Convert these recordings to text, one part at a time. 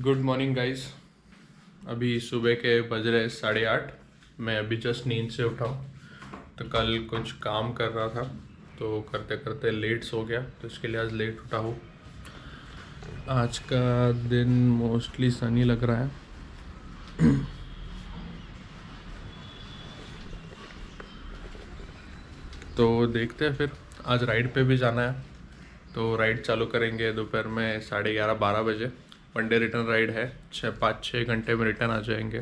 Good morning guys. अभी सुबह के बज रहे 8:30। मैं अभी जस्ट नींद से उठा हूँ। तो कल कुछ काम कर रहा था तो करते करते लेट सो गया, तो इसके लिए आज लेट उठा हूँ। आज का दिन मोस्टली सनी लग रहा है। तो देखते हैं, फिर आज राइड पे भी जाना है तो राइड चालू करेंगे दोपहर में 11:30-12 बजे। वन डे रिटर्न राइड है, 5-6 घंटे में रिटर्न आ जाएंगे।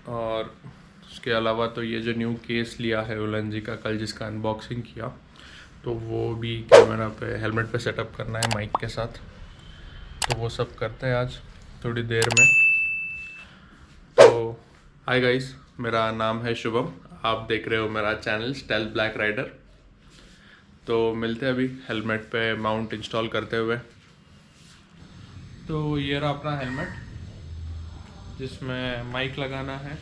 और उसके अलावा तो ये जो न्यू केस लिया है उलन जी का, कल जिसका अनबॉक्सिंग किया, तो वो भी कैमरा पे हेलमेट पे सेटअप करना है माइक के साथ। तो वो सब करते हैं आज थोड़ी देर में। तो हाय गाइस, मेरा नाम है शुभम, आप देख रहे हो मेरा चैनल स्टाइल ब्लैक राइडर। तो मिलते हैं अभी हेलमेट पे माउंट इंस्टॉल करते हुए। तो ये रहा अपना हेलमेट जिसमें माइक लगाना है।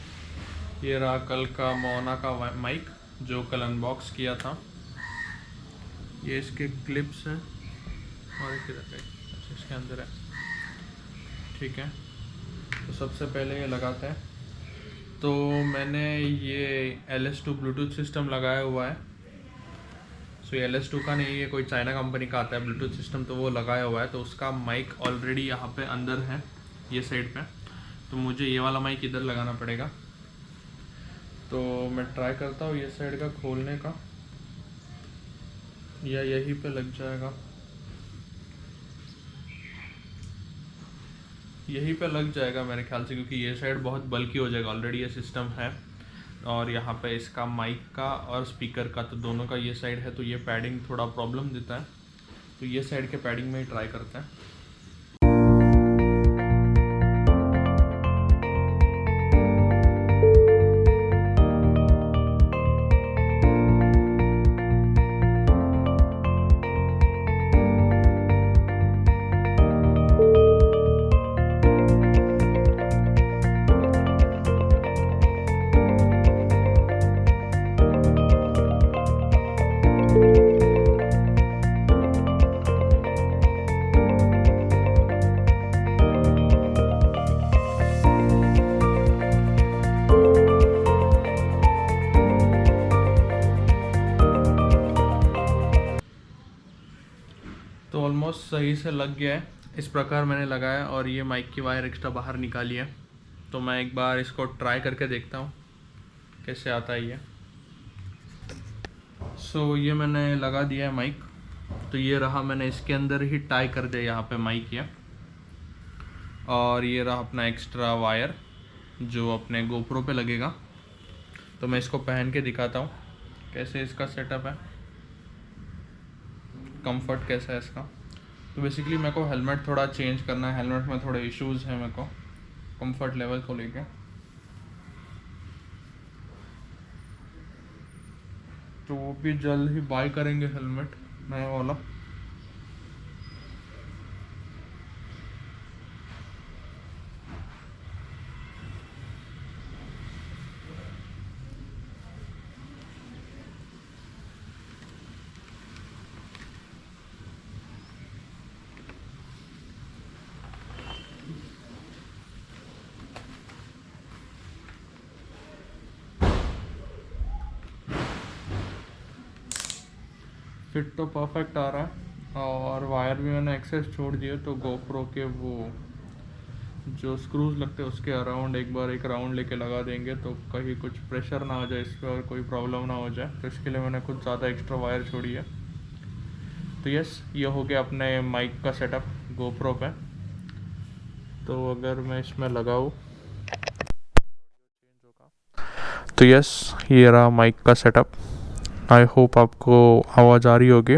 ये रहा कल का मोना का माइक जो कल अनबॉक्स किया था। ये इसके क्लिप्स हैं और अच्छा इसके अंदर है, ठीक है। तो सबसे पहले ये लगाते हैं। तो मैंने ये LS2 ब्लूटूथ सिस्टम लगाया हुआ है। सो ये LS2 का नहीं, ये कोई चाइना कंपनी का आता है ब्लूटूथ सिस्टम, तो वो लगाया हुआ है। तो उसका माइक ऑलरेडी यहाँ पे अंदर है, ये साइड पे। तो मुझे ये वाला माइक इधर लगाना पड़ेगा। तो मैं ट्राई करता हूँ ये साइड का खोलने का, या यहीं पे लग जाएगा। यहीं पे लग जाएगा मेरे ख्याल से, क्योंकि ये साइड बहुत बल्कि हो जाएगा, ऑलरेडी ये सिस्टम है। और यहाँ पे इसका माइक का और स्पीकर का, तो दोनों का ये साइड है, तो ये पैडिंग थोड़ा प्रॉब्लम देता है। तो ये साइड के पैडिंग में ही ट्राई करते हैं। तो ऑलमोस्ट सही से लग गया है। इस प्रकार मैंने लगाया और ये माइक की वायर एक्स्ट्रा बाहर निकाली है। तो मैं एक बार इसको ट्राई करके देखता हूँ कैसे आता है ये। सो ये मैंने लगा दिया है माइक। तो ये रहा, मैंने इसके अंदर ही टाई कर दिया यहाँ पे माइक ये। और ये रहा अपना एक्स्ट्रा वायर जो अपने गोप्रो पे लगेगा। तो मैं इसको पहन के दिखाता हूँ कैसे इसका सेटअप है, कंफर्ट कैसा है इसका। तो बेसिकली मेरे को हेलमेट थोड़ा चेंज करना है, हेलमेट में थोड़े इश्यूज़ हैं मेरे को कंफर्ट लेवल को लेके। तो वो भी जल्द ही बाय करेंगे हेलमेट नया वाला। फिट तो परफेक्ट आ रहा है और वायर भी मैंने एक्सेस छोड़ दिए। तो गोप्रो के वो जो स्क्रूज लगते हैं उसके अराउंड एक बार एक राउंड लेके लगा देंगे, तो कहीं कुछ प्रेशर ना हो जाए इस पर और कोई प्रॉब्लम ना हो जाए। तो इसके लिए मैंने कुछ ज़्यादा एक्स्ट्रा वायर छोड़ी है। तो यस, ये हो गया अपने माइक का सेटअप गोप्रो पे। तो अगर मैं इसमें लगाऊँ तो यस, ये रहा माइक का सेटअप। आई होप आपको आवाज़ आ रही होगी।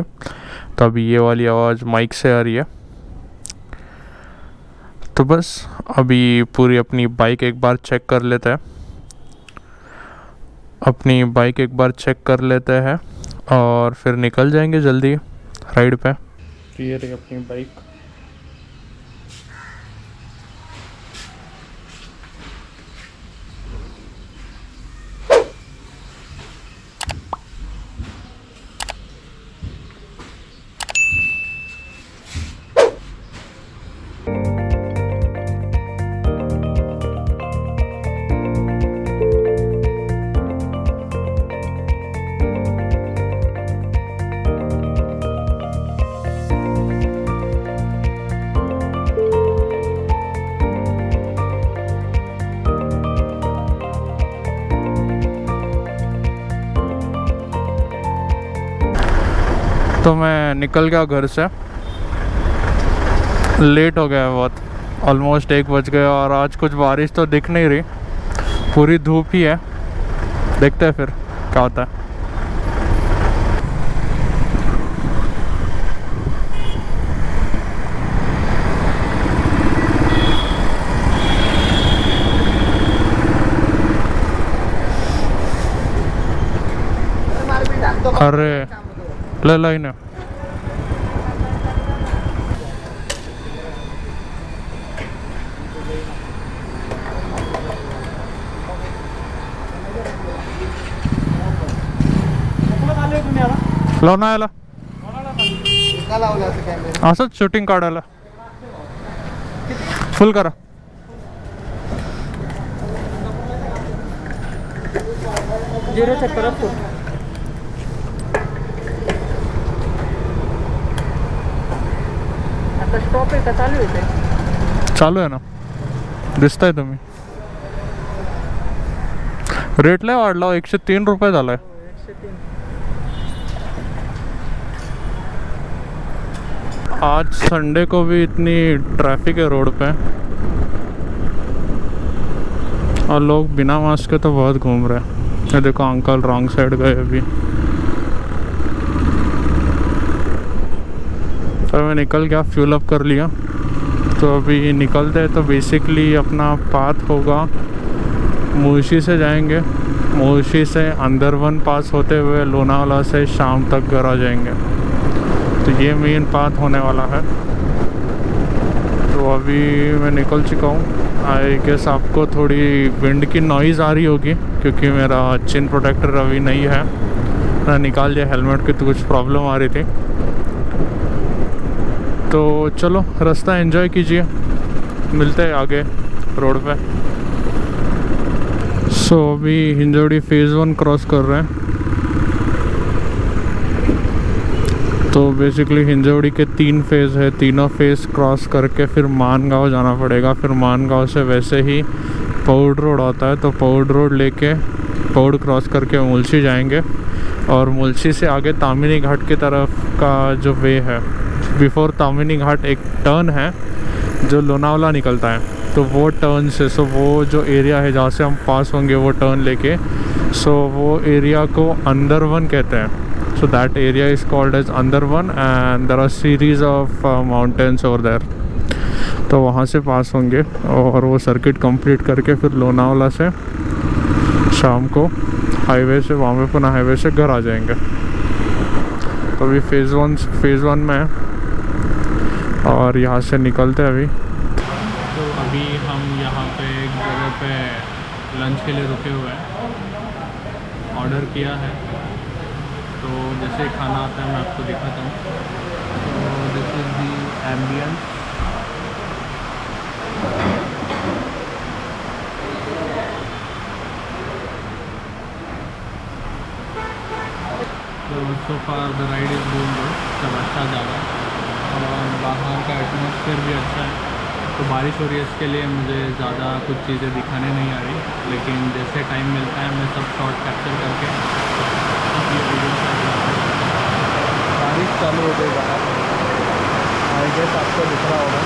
तो अभी ये वाली आवाज़ माइक से आ रही है। तो बस अभी पूरी अपनी बाइक एक बार चेक कर लेते हैं। और फिर निकल जाएंगे जल्दी राइड पे। तो ये रही अपनी बाइक। तो मैं निकल गया घर से, लेट हो गया है बहुत, ऑलमोस्ट 1 बज गया। और आज कुछ बारिश तो दिख नहीं रही, पूरी धूप ही है। देखते हैं फिर क्या होता है। अरे ले लाइन है। लावून आला असंच शूटिंग काढायला फुल करा। आता स्टॉप आहे का चालू आहे ते? चालू आहे ना, दिसताय तुम्ही। रेट लय वाढला, 103 रुपये झालाय। 103. आज संडे को भी इतनी ट्रैफिक है रोड पे, और लोग बिना मास्क के तो बहुत घूम रहे हैं। ये देखो अंकल रॉन्ग साइड गए अभी। तो मैं निकल गया, फ्यूल अप कर लिया। तो अभी निकलते हैं तो बेसिकली अपना पाथ होगा, मूशी से जाएंगे, मूशी से अंदरवन पास होते हुए लोनावाला से शाम तक घर आ जाएंगे। तो ये मेन पाथ होने वाला है। तो अभी मैं निकल चुका हूँ। आई गेस आपको थोड़ी विंड की नॉइज़ आ रही होगी, क्योंकि मेरा चिन प्रोटेक्टर अभी नहीं है। मैं निकाल दिया हेलमेट की, तो कुछ प्रॉब्लम आ रही थी। तो चलो रास्ता एंजॉय कीजिए, मिलते हैं आगे रोड पे। सो अभी हिंजोड़ी फेज़ 1 क्रॉस कर रहे हैं। तो बेसिकली हिंजोड़ी के 3 फेज़ है, तीनों फेज़ क्रॉस करके फिर मानगांव जाना पड़ेगा। फिर मानगांव से वैसे ही पौड़ रोड आता है, तो पौड़ रोड लेके पौड़ क्रॉस करके मुलशी जाएंगे। और मुलशी से आगे तामिनी घाट की तरफ का जो वे है, बिफोर तामिनी घाट एक टर्न है जो लोनावाला निकलता है। तो वो टर्न से वो जो एरिया है जहाँ से हम पास होंगे वो टर्न लेके, वो एरिया को अंदरवन कहते हैं। So that area is called as Andarvan and there are series of mountains over there. तो वहाँ से पास होंगे और वो सर्किट कंप्लीट करके फिर लोनावाला से शाम को हाईवे से बॉम्बे पुणे हाईवे से घर आ जाएंगे। तो अभी फेज़ वन में है और यहाँ से निकलते हैं अभी। तो अभी हम यहाँ पे एक जगह पे लंच के लिए रुके हुए हैं, ऑर्डर किया है। तो जैसे खाना आता है मैं आपको दिखाता हूँ। तो दिस इज़ दी एम्बियंस। तो so far the ride is going good, सब अच्छा जा रहा है और बाहर का एटमॉस्फेयर भी अच्छा है। तो बारिश हो रही है, इसके लिए मुझे ज़्यादा कुछ चीज़ें दिखाने नहीं आ रही, लेकिन जैसे टाइम मिलता है मैं सब शॉट कैप्चर करके बारिश चालू हो गई बाहर। आई गेस आपको दिख रहा होगा।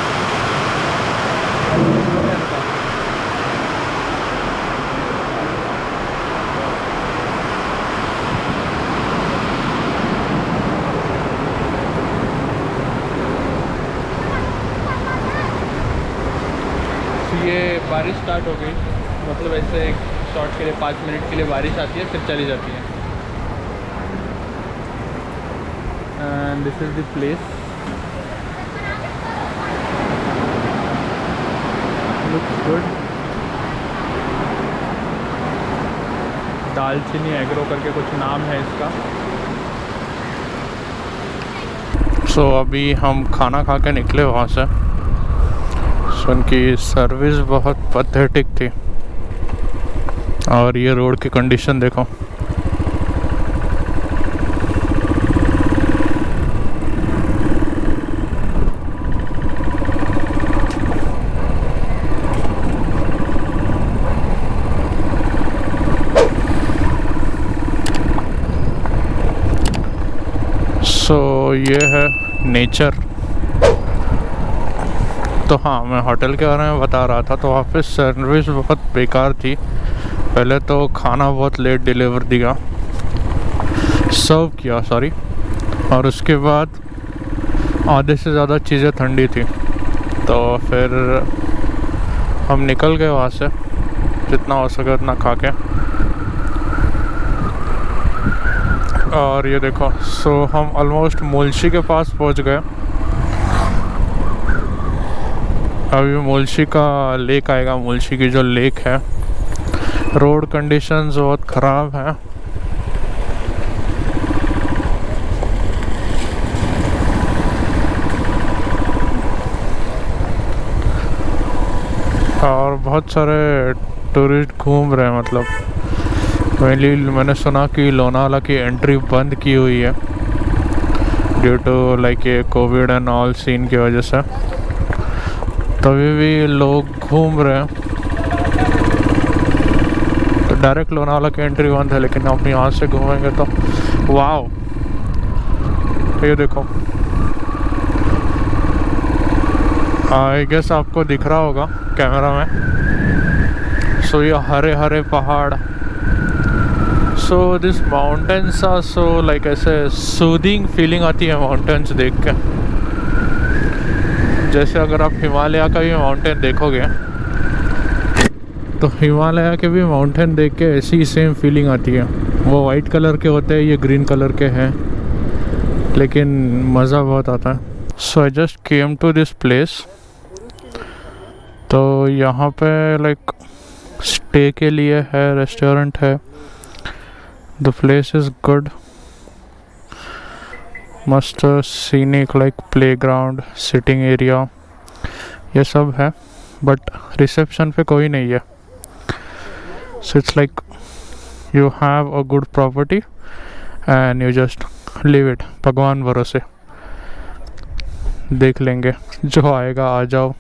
ये बारिश स्टार्ट हो गई, मतलब ऐसे एक शॉट के लिए 5 मिनट के लिए बारिश आती है, फिर चली जाती है। And this is the place, looks good. दालचीनी एग्रो करके कुछ नाम है इसका। सो अभी हम खाना खा के निकले वहाँ से। उनकी सर्विस बहुत पैथेटिक थी और ये रोड की कंडीशन देखो। सो ये है नेचर। तो हाँ, मैं होटल के बारे में बता रहा था। तो वहाँ पे सर्विस बहुत बेकार थी। पहले तो खाना बहुत लेट डिलीवर सर्व किया सॉरी, और उसके बाद आधे से ज़्यादा चीज़ें ठंडी थी। तो फिर हम निकल गए वहाँ से, जितना हो सके उतना खा के। और ये देखो, सो हम ऑलमोस्ट मुल्शी के पास पहुँच गए। अभी मुल्शी का लेक आएगा, मुल्शी की जो लेक है। रोड कंडीशंस बहुत ख़राब है। और बहुत सारे टूरिस्ट घूम रहे हैं। मतलब मैंने सुना कि लोनावाला की एंट्री बंद की हुई है ड्यू टू लाइक ये कोविड एंड ऑल सीन की वजह से। तभी भी लोग घूम रहे हैं। तो डायरेक्ट लोनावाला की एंट्री बंद है, लेकिन हम यहाँ से घूमेंगे तो वाव। तो ये देखो, आई गेस आपको दिख रहा होगा कैमरा में। सो ये हरे हरे पहाड़। So this mountains are so like ऐसे सूदिंग फीलिंग आती है माउंटेन्स देख के। जैसे अगर आप हिमालय का भी माउंटेन देखोगे तो हिमालय के भी माउंटेन देख के ऐसी सेम फीलिंग आती है। वो वाइट कलर के होते हैं, ये ग्रीन कलर के हैं, लेकिन मज़ा बहुत आता है। So I just came to this place. तो यहाँ पे लाइक स्टे के लिए है, रेस्टोरेंट है। द प्लेस इज़ गुड, मस्त scenic, like playground, sitting area, ये सब है। बट रिसेप्शन पे कोई नहीं है। So it's like you have a good property and you just live it. भगवान भरोसे, देख लेंगे, जो आएगा आ जाओ,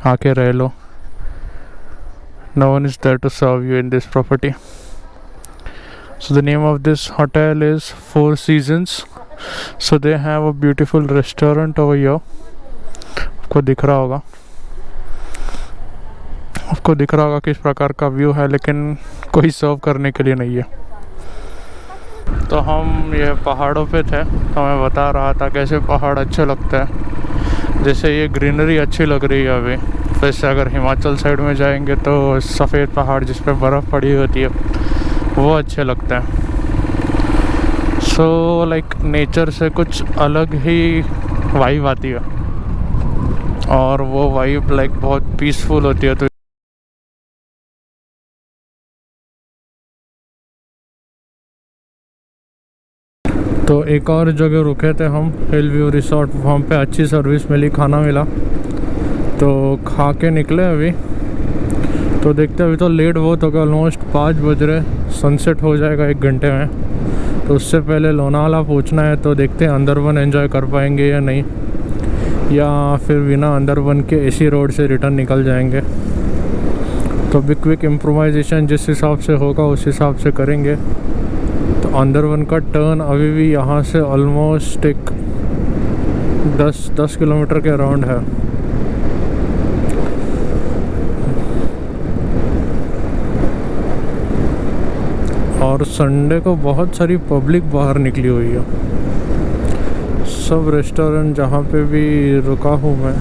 आके रह लो। No one is there to serve you in this property. So the name of this hotel is Four Seasons. So they have a beautiful restaurant over here. आपको दिख रहा होगा किस प्रकार का व्यू है, लेकिन कोई सर्व करने के लिए नहीं है। तो हम ये पहाड़ों पे थे, तो मैं बता रहा था कैसे पहाड़ अच्छे लगते हैं। जैसे ये ग्रीनरी अच्छी लग रही है अभी। वैसे अगर हिमाचल साइड में जाएंगे तो सफ़ेद पहाड़ जिस पे बर्फ़ पड़ी होती है वो अच्छे लगते हैं। सो लाइक नेचर से कुछ अलग ही वाइब आती है, और वो वाइब लाइक बहुत पीसफुल होती है। तो एक और जगह रुके थे हम, हिल व्यू रिसोर्ट। वहाँ पे अच्छी सर्विस मिली, खाना मिला, तो खा के निकले अभी। तो देखते अभी तो लेट बहुत होगा, ऑलमोस्ट 5 बज रहे। सनसेट हो जाएगा 1 घंटे में। तो उससे पहले लोनावाला पहुँचना है। तो देखते हैं अंदरवन एंजॉय कर पाएंगे या नहीं, या फिर बिना अंदरवन के इसी रोड से रिटर्न निकल जाएंगे। तो भी क्विक इम्प्रोवाइजेशन जिस हिसाब से होगा उस हिसाब से करेंगे। तो अंदरवन का टर्न अभी भी यहाँ से ऑलमोस्ट एक 10 किलोमीटर के अराउंड है। और संडे को बहुत सारी पब्लिक बाहर निकली हुई है। सब रेस्टोरेंट जहाँ पे भी रुका हूँ मैं,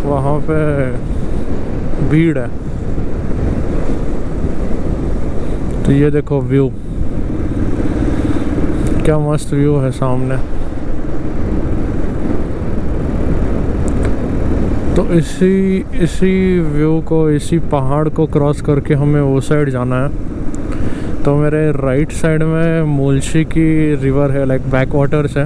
वहाँ पे भीड़ है। तो ये देखो व्यू, क्या मस्त व्यू है सामने। तो इसी व्यू को, इसी पहाड़ को क्रॉस करके हमें वो साइड जाना है। तो मेरे राइट साइड में मुल्शी की रिवर है, लाइक बैक वाटर्स है।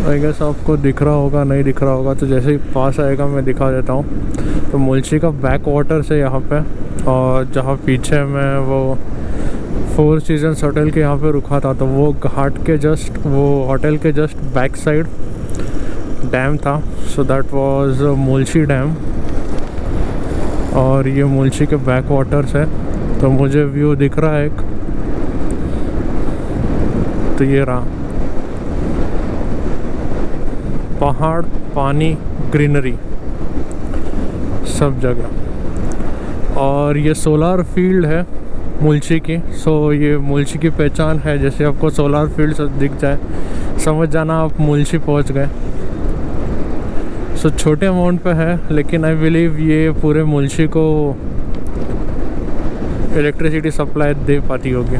आई गेस आपको दिख रहा होगा, नहीं दिख रहा होगा तो जैसे ही पास आएगा मैं दिखा देता हूँ। तो मुल्शी का बैक वाटर्स है यहाँ पे। और जहाँ पीछे मैं वो फोर सीजन्स होटल के यहाँ पे रुका था, तो वो घाट के जस्ट, वो होटल के जस्ट बैक साइड डैम था। So that was Mulshi dam. और ये मुल्शी के बैक वाटर्स है। तो मुझे व्यू दिख रहा है एक। तो ये रहा पहाड़, पानी, ग्रीनरी सब जगह। और ये सोलार फील्ड है मुल्शी की। सो ये मुल्शी की पहचान है, जैसे आपको सोलार फील्ड से दिख जाए समझ जाना आप मुल्शी पहुंच गए। सो छोटे अमाउंट पे है, लेकिन आई बिलीव ये पूरे मुल्शी को इलेक्ट्रिसिटी सप्लाई दे पाती होगी।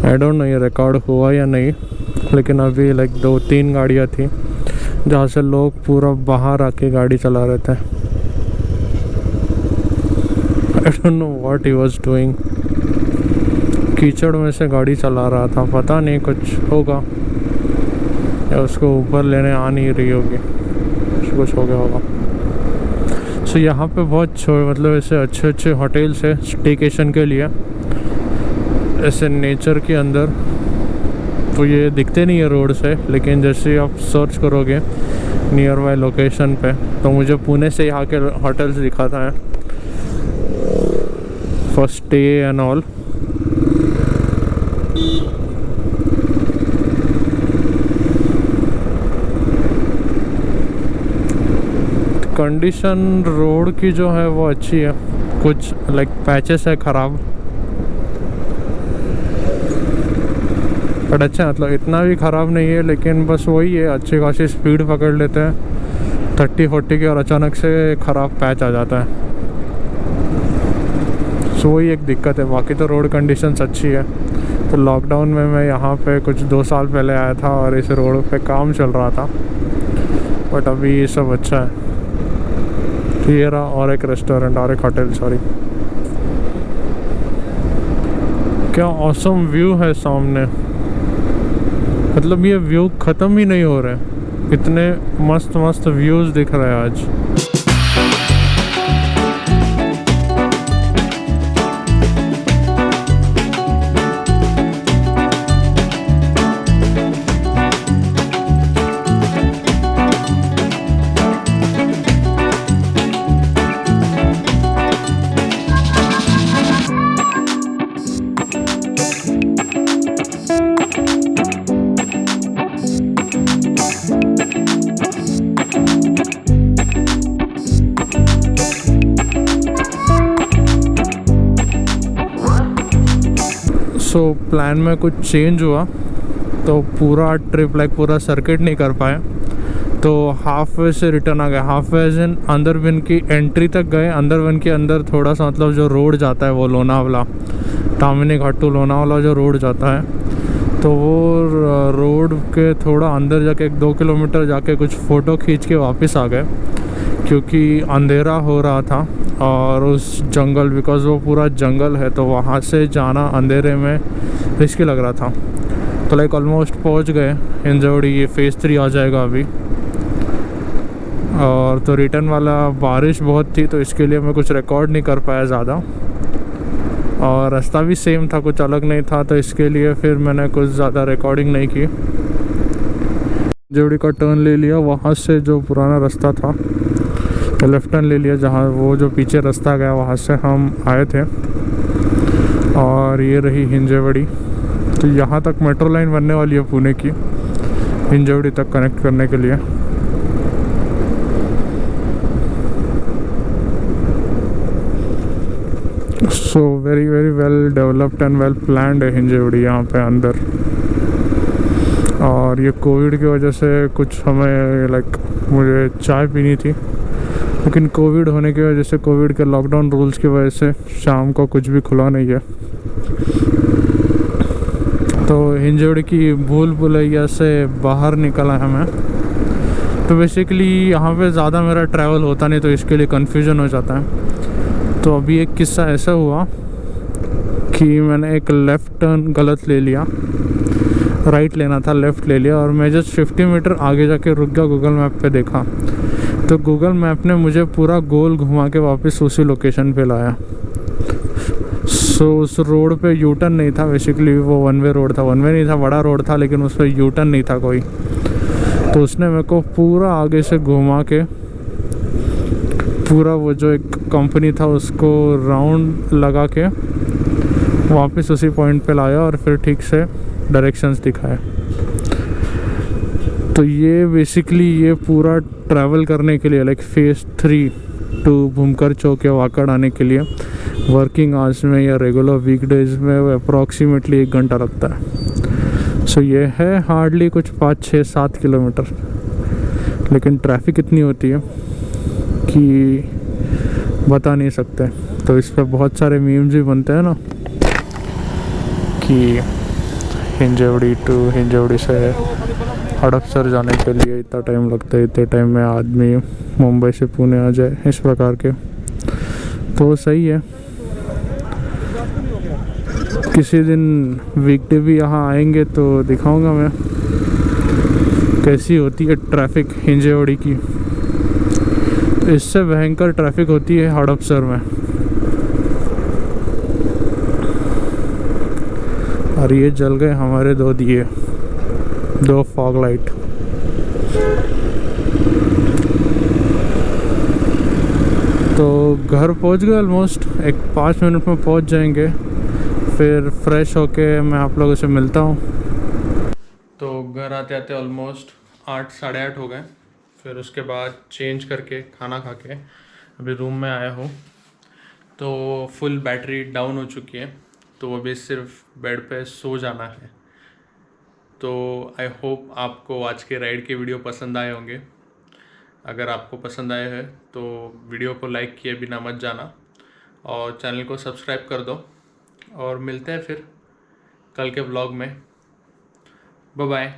आई डोंट नो ये रिकॉर्ड हुआ या नहीं, लेकिन अभी लाइक 2-3 गाड़ियाँ थी जहाँ से लोग पूरा बाहर आके गाड़ी चला रहे थे। I don't know what he was doing. कीचड़ में से गाड़ी चला रहा था, पता नहीं कुछ होगा या उसको ऊपर लेने आ नहीं रही होगी, कुछ हो गया होगा। सो यहाँ पे बहुत मतलब ऐसे अच्छे अच्छे होटल्स है स्टेकेशन के लिए, ऐसे नेचर के अंदर। तो ये दिखते नहीं है रोड से, लेकिन जैसे आप सर्च करोगे नियर बाय लोकेशन पे तो मुझे पुणे से यहाँ के होटल्स दिखाता है for stay and all. Condition road की जो है वो अच्छी है, कुछ लाइक पैचेस है ख़राब, बट अच्छा मतलब इतना भी ख़राब नहीं है। लेकिन बस वही है, अच्छी खासी स्पीड पकड़ लेते हैं 30-40 की और अचानक से ख़राब पैच आ जाता है। सो वही एक दिक्कत है, बाकी तो रोड कंडीशंस अच्छी है। तो लॉकडाउन में मैं यहाँ पे कुछ 2 साल पहले आया था और इस रोड पे काम चल रहा था, बट अभी ये सब अच्छा है। तो ये रहा और एक रेस्टोरेंट और एक होटल, सॉरी। क्या ऑसम व्यू है सामने, मतलब ये व्यू ख़त्म ही नहीं हो रहे, इतने मस्त मस्त व्यूज़ दिख रहे हैं आज। सो प्लान में कुछ चेंज हुआ, तो पूरा ट्रिप लाइक पूरा सर्किट नहीं कर पाए, तो हाफ वे से रिटर्न आ गए। हाफ वे एज अंदरवन की एंट्री तक गए। अंदरवन के अंदर थोड़ा सा मतलब जो रोड जाता है वो लोनावला, टामिनी घाटू लोनावला जो रोड जाता है, तो वो रोड के थोड़ा अंदर जाके 1-2 किलोमीटर जाके कुछ फ़ोटो खींच के वापस आ गए, क्योंकि अंधेरा हो रहा था और उस जंगल, बिकॉज़ वो पूरा जंगल है तो वहाँ से जाना अंधेरे में रिस्की लग रहा था। तो लाइक ऑलमोस्ट पहुँच गए हिंजवड़ी। ये फेज़ 3 आ जाएगा अभी। और तो रिटर्न वाला बारिश बहुत थी, तो इसके लिए मैं कुछ रिकॉर्ड नहीं कर पाया ज़्यादा, और रास्ता भी सेम था, कुछ अलग नहीं था, तो इसके लिए फिर मैंने कुछ ज़्यादा रिकॉर्डिंग नहीं की। हिंजवड़ी का टर्न ले लिया, वहाँ से जो पुराना रास्ता था लेफ्ट टर्न ले लिया, जहाँ वो जो पीछे रास्ता गया वहाँ से हम आए थे। और ये रही हिंजवड़ी। तो यहाँ तक मेट्रो लाइन बनने वाली है पुणे की, हिंजवड़ी तक कनेक्ट करने के लिए। So very very well developed and well planned है हिंजवड़ी यहाँ पे अंदर। और ये कोविड की वजह से कुछ हमें लाइक मुझे चाय पीनी थी, लेकिन कोविड होने की वजह से, कोविड के लॉकडाउन रूल्स की वजह से शाम को कुछ भी खुला नहीं है। तो हिंजवड़ी की भूल भुलैया से बाहर निकला है मैं। तो बेसिकली यहाँ पे ज़्यादा मेरा ट्रैवल होता नहीं, तो इसके लिए कन्फ्यूजन हो जाता है। तो अभी एक किस्सा ऐसा हुआ कि मैंने एक लेफ़्ट टर्न गलत ले लिया, राइट लेना था, लेफ़्ट ले लिया, और मैं जस्ट 50 मीटर आगे जाके रुक गया। गूगल मैप पे देखा तो गूगल मैप ने मुझे पूरा गोल घुमा के वापस उसी लोकेशन पे लाया। सो उस रोड पे यू टर्न नहीं था, बेसिकली वो 1 वे रोड था। 1 वे नहीं था, बड़ा रोड था, लेकिन उस पर यू टर्न नहीं था कोई। तो उसने मेरे को पूरा आगे से घुमा के पूरा वो जो एक कंपनी था उसको राउंड लगा के वापस उसी पॉइंट पे लाया और फिर ठीक से डायरेक्शंस दिखाए। तो ये बेसिकली ये पूरा ट्रैवल करने के लिए लाइक फेज़ 3 टू भूमकर चौक या वाकड़ आने के लिए वर्किंग आवर्स में या रेगुलर वीकडेज में अप्रॉक्सीमेटली 1 घंटा लगता है। सो ये है हार्डली कुछ 5, 6, 7 किलोमीटर, लेकिन ट्रैफिक इतनी होती है कि बता नहीं सकते। तो इस पर बहुत सारे मीम्स भी बनते हैं ना कि हिंजवड़ी टू हिंजवड़ी से हड़पसर जाने के लिए इतना टाइम लगता है, इतने टाइम में आदमी मुंबई से पुणे आ जाए, इस प्रकार के। तो सही है, किसी दिन वीकडे भी यहाँ आएंगे तो दिखाऊंगा मैं कैसी होती है ट्रैफिक हिंजवड़ी की। तो इससे भयंकर ट्रैफिक होती है हड़पसर में। और ये जल गए हमारे 2 दिए, 2 फॉग लाइट। तो घर पहुंच गए ऑलमोस्ट, 5 मिनट में पहुंच जाएंगे। फिर फ्रेश होके मैं आप लोगों से मिलता हूं। तो घर आते आते ऑलमोस्ट 8, साढ़े 8 हो गए। फिर उसके बाद चेंज करके खाना खा के अभी रूम में आया हूँ। तो फुल बैटरी डाउन हो चुकी है, तो अभी सिर्फ बेड पे सो जाना है। तो आई होप आपको आज के राइड के वीडियो पसंद आए होंगे। अगर आपको पसंद आए हैं तो वीडियो को लाइक किए बिना मत जाना और चैनल को सब्सक्राइब कर दो। और मिलते हैं फिर कल के व्लॉग में। Bye bye.